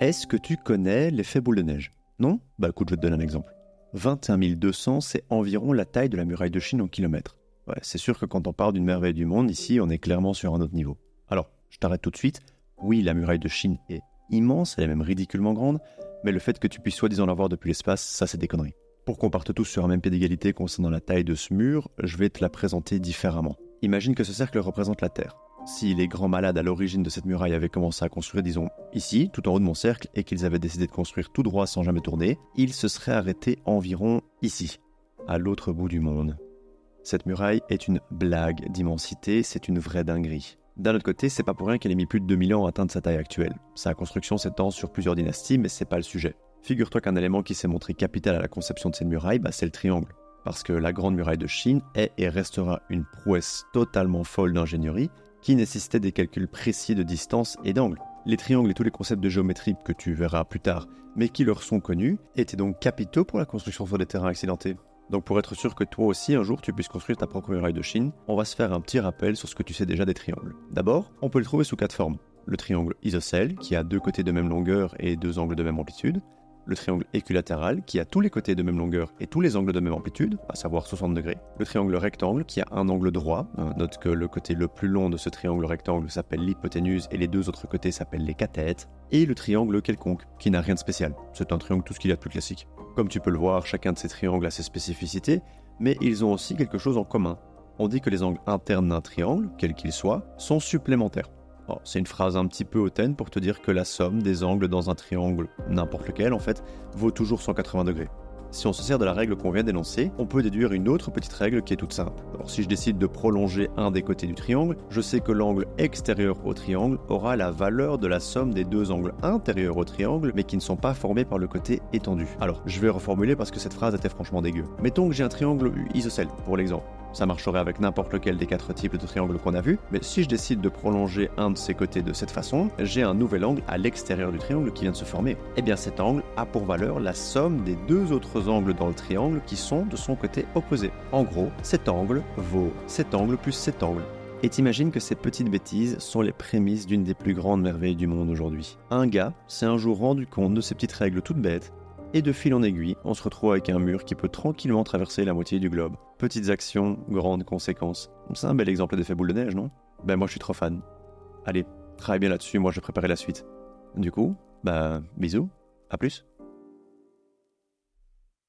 Est-ce que tu connais l'effet boule de neige? Non? Bah écoute, je vais te donner un exemple. 21 200, c'est environ la taille de la muraille de Chine en kilomètres. Ouais, c'est sûr que quand on parle d'une merveille du monde, ici, on est clairement sur un autre niveau. Alors, je t'arrête tout de suite. Oui, la muraille de Chine est immense, elle est même ridiculement grande, mais le fait que tu puisses soi-disant la voir depuis l'espace, ça c'est des conneries. Pour qu'on parte tous sur un même pied d'égalité concernant la taille de ce mur, je vais te la présenter différemment. Imagine que ce cercle représente la Terre. Si les grands malades à l'origine de cette muraille avaient commencé à construire, disons, ici, tout en haut de mon cercle, et qu'ils avaient décidé de construire tout droit sans jamais tourner, ils se seraient arrêtés environ ici, à l'autre bout du monde. Cette muraille est une blague d'immensité, c'est une vraie dinguerie. D'un autre côté, c'est pas pour rien qu'elle ait mis plus de 2000 ans à atteindre sa taille actuelle. Sa construction s'étend sur plusieurs dynasties, mais c'est pas le sujet. Figure-toi qu'un élément qui s'est montré capital à la conception de cette muraille, c'est le triangle. Parce que la grande muraille de Chine est et restera une prouesse totalement folle d'ingénierie qui nécessitait des calculs précis de distance et d'angle. Les triangles et tous les concepts de géométrie que tu verras plus tard, mais qui leur sont connus, étaient donc capitaux pour la construction sur des terrains accidentés. Donc pour être sûr que toi aussi un jour tu puisses construire ta propre muraille de Chine, on va se faire un petit rappel sur ce que tu sais déjà des triangles. D'abord, on peut le trouver sous 4 formes. Le triangle isocèle, qui a 2 côtés de même longueur et 2 angles de même amplitude. Le triangle équilatéral, qui a tous les côtés de même longueur et tous les angles de même amplitude, à savoir 60 degrés. Le triangle rectangle, qui a un angle droit. Note que le côté le plus long de ce triangle rectangle s'appelle l'hypoténuse et les 2 autres côtés s'appellent les cathètes. Et le triangle quelconque, qui n'a rien de spécial. C'est un triangle tout ce qu'il y a de plus classique. Comme tu peux le voir, chacun de ces triangles a ses spécificités, mais ils ont aussi quelque chose en commun. On dit que les angles internes d'un triangle, quels qu'ils soient, sont supplémentaires. C'est une phrase un petit peu hautaine pour te dire que la somme des angles dans un triangle, n'importe lequel en fait, vaut toujours 180 degrés. Si on se sert de la règle qu'on vient d'énoncer, on peut déduire une autre petite règle qui est toute simple. Alors si je décide de prolonger un des côtés du triangle, je sais que l'angle extérieur au triangle aura la valeur de la somme des 2 angles intérieurs au triangle, mais qui ne sont pas formés par le côté étendu. Alors, je vais reformuler parce que cette phrase était franchement dégueu. Mettons que j'ai un triangle isocèle, pour l'exemple. Ça marcherait avec n'importe lequel des 4 types de triangles qu'on a vus, mais si je décide de prolonger un de ces côtés de cette façon, j'ai un nouvel angle à l'extérieur du triangle qui vient de se former. Et bien cet angle a pour valeur la somme des 2 autres angles dans le triangle qui sont de son côté opposé. En gros, cet angle vaut cet angle plus cet angle. Et t'imagines que ces petites bêtises sont les prémices d'une des plus grandes merveilles du monde aujourd'hui. Un gars s'est un jour rendu compte de ces petites règles toutes bêtes, et de fil en aiguille, on se retrouve avec un mur qui peut tranquillement traverser la moitié du globe. Petites actions, grandes conséquences. C'est un bel exemple d'effet boule de neige, non? Moi je suis trop fan. Allez, travaille bien là-dessus, moi je vais préparer la suite. Du coup, bisous, à plus.